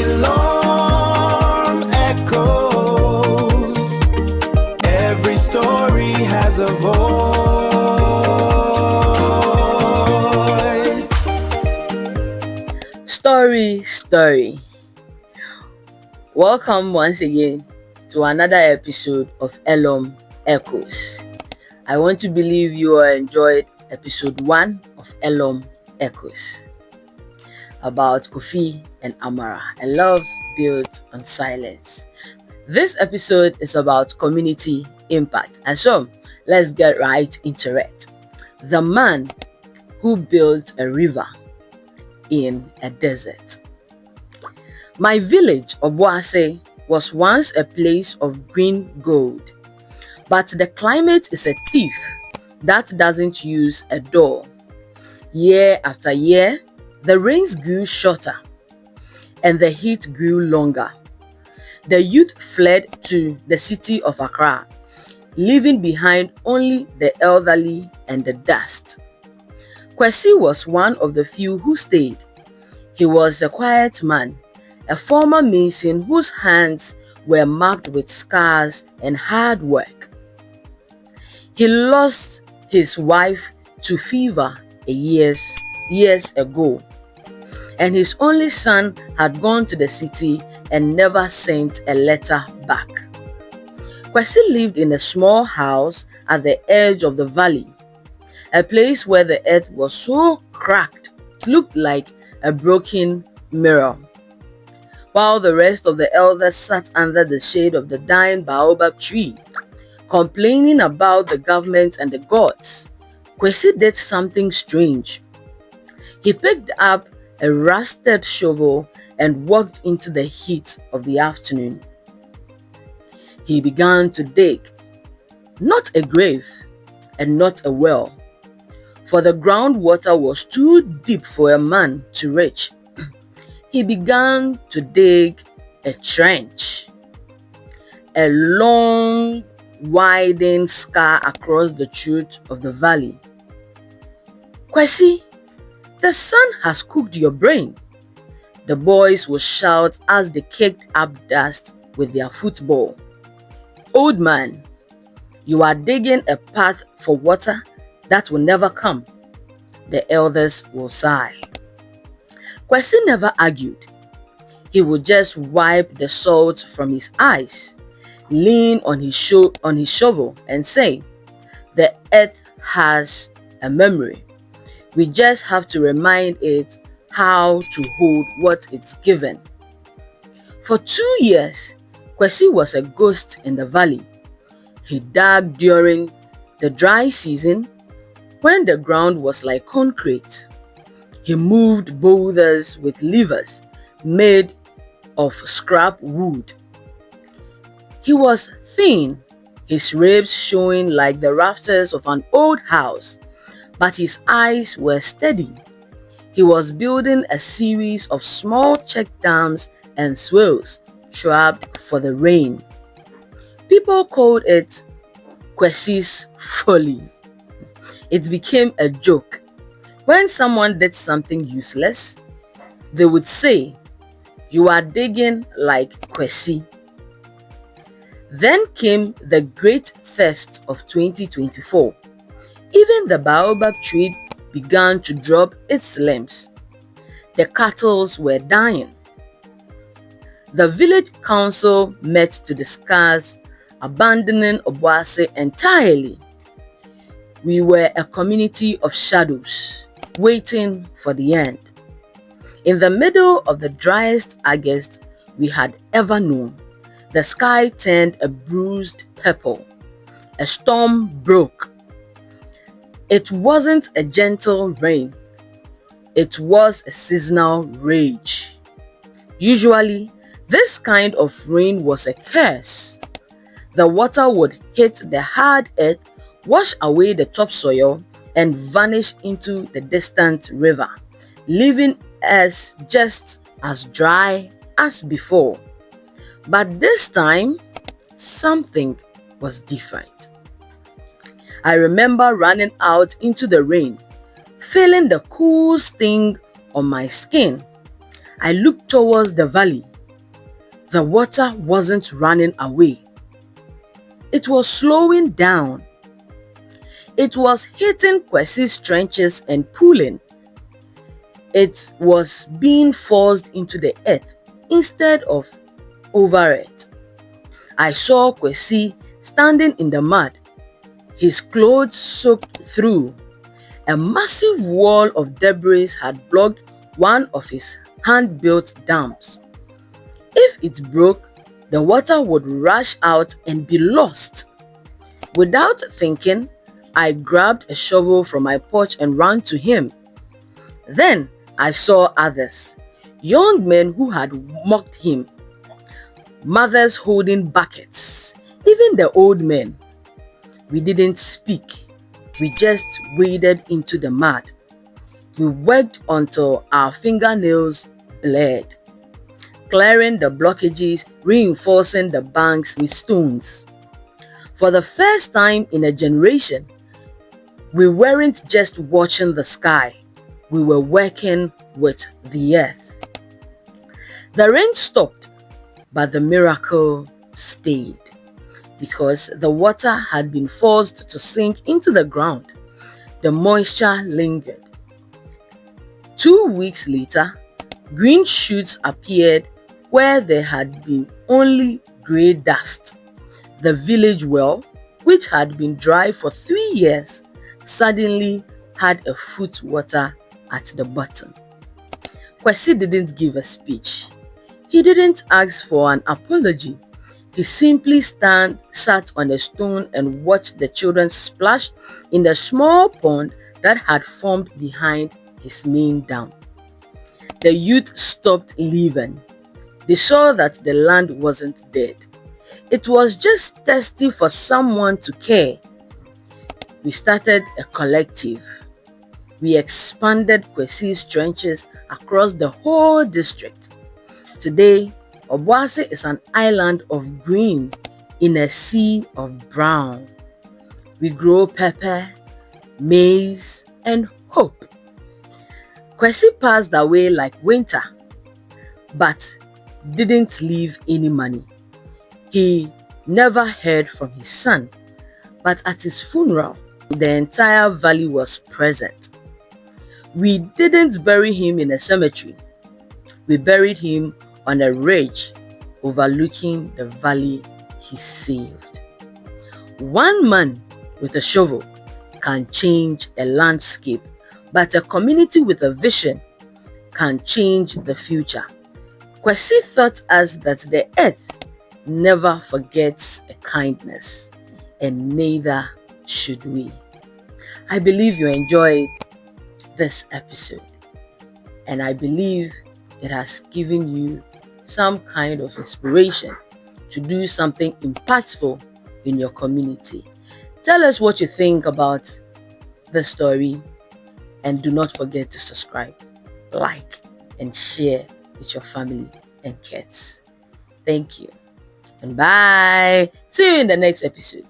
Elorm echoes. Every story has a voice. Story. Welcome once again to another episode of Elorm Echoes. I want to believe you all enjoyed episode 1 of Elorm Echoes about Kofi and Amara, a love built on silence. This episode is about community impact, and so let's get right into it. The man who built a river in a desert. My village, Obuase, was once a place of green gold, but the climate is a thief that doesn't use a door. Year after year, the rains grew shorter and the heat grew longer. The youth fled to the city of Accra, leaving behind only the elderly and the dust. Kwesi was one of the few who stayed. He was a quiet man, a former mason whose hands were marked with scars and hard work. He lost his wife to fever years ago, and his only son had gone to the city and never sent a letter back. Kwesi lived in a small house at the edge of the valley, a place where the earth was so cracked it looked like a broken mirror. While the rest of the elders sat under the shade of the dying baobab tree, complaining about the government and the gods, Kwesi did something strange. He picked up a rusted shovel and walked into the heat of the afternoon. He began to dig, not a grave and not a well, for the groundwater was too deep for a man to reach. He began to dig a trench, a long, widening scar across the truth of the valley. Kwesi, the sun has cooked your brain, the boys would shout as they kicked up dust with their football. Old man, you are digging a path for water that will never come, the elders will sigh. Kwesi never argued. He would just wipe the salt from his eyes, lean on his shovel and say, the earth has a memory. We just have to remind it how to hold what it's given. For 2 years, Kwesi was a ghost in the valley. He dug during the dry season when the ground was like concrete. He moved boulders with levers made of scrap wood. He was thin, his ribs showing like the rafters of an old house, but his eyes were steady. He was building a series of small check dams and swales trapped for the rain. People called it Kwesi's folly. It became a joke. When someone did something useless, they would say, you are digging like Kwesi. Then came the great thirst of 2024. Even the baobab tree began to drop its limbs. The cattle were dying. The village council met to discuss abandoning Obuase entirely. We were a community of shadows, waiting for the end. In the middle of the driest August we had ever known, the sky turned a bruised purple. A storm broke. It wasn't a gentle rain. It was a seasonal rage. Usually, this kind of rain was a curse. The water would hit the hard earth, wash away the topsoil, and vanish into the distant river, leaving us just as dry as before. But this time, something was different. I remember running out into the rain, feeling the cool sting on my skin. I looked towards the valley, The water wasn't running away. It was slowing down. It was hitting Kwesi's trenches and pulling. It was being forced into the earth instead of over it. I saw Kwesi standing in the mud, his clothes soaked through. A massive wall of debris had blocked one of his hand-built dams. If it broke, the water would rush out and be lost. Without thinking, I grabbed a shovel from my porch and ran to him. Then I saw others, young men who had mocked him, mothers holding buckets, even the old men. We didn't speak. We just waded into the mud. We worked until our fingernails bled, clearing the blockages, reinforcing the banks with stones. For the first time in a generation, we weren't just watching the sky. We were working with the earth. The rain stopped, but the miracle stayed, because the water had been forced to sink into the ground. The moisture lingered. 2 weeks later, green shoots appeared where there had been only grey dust. The village well, which had been dry for 3 years, suddenly had a foot water at the bottom. Kwesi didn't give a speech. He didn't ask for an apology. He simply sat on a stone and watched the children splash in the small pond that had formed behind his main dam. The youth stopped leaving. They saw that the land wasn't dead. It was just thirsty for someone to care. We started a collective. We expanded Kwesi's trenches across the whole district. Today, Obuasi is an island of green in a sea of brown. We grow pepper, maize, and hope. Kwesi passed away like winter, but didn't leave any money. He never heard from his son, but at his funeral, the entire valley was present. We didn't bury him in a cemetery. We buried him on a ridge overlooking the valley he saved. One man with a shovel can change a landscape, but a community with a vision can change the future. Kwesi taught us that the earth never forgets a kindness, and neither should we. I believe you enjoyed this episode, and I believe it has given you some kind of inspiration to do something impactful in your community. Tell us what you think about the story, and do not forget to subscribe, like, and share with your family and kids. Thank you, and bye. See you in the next episode.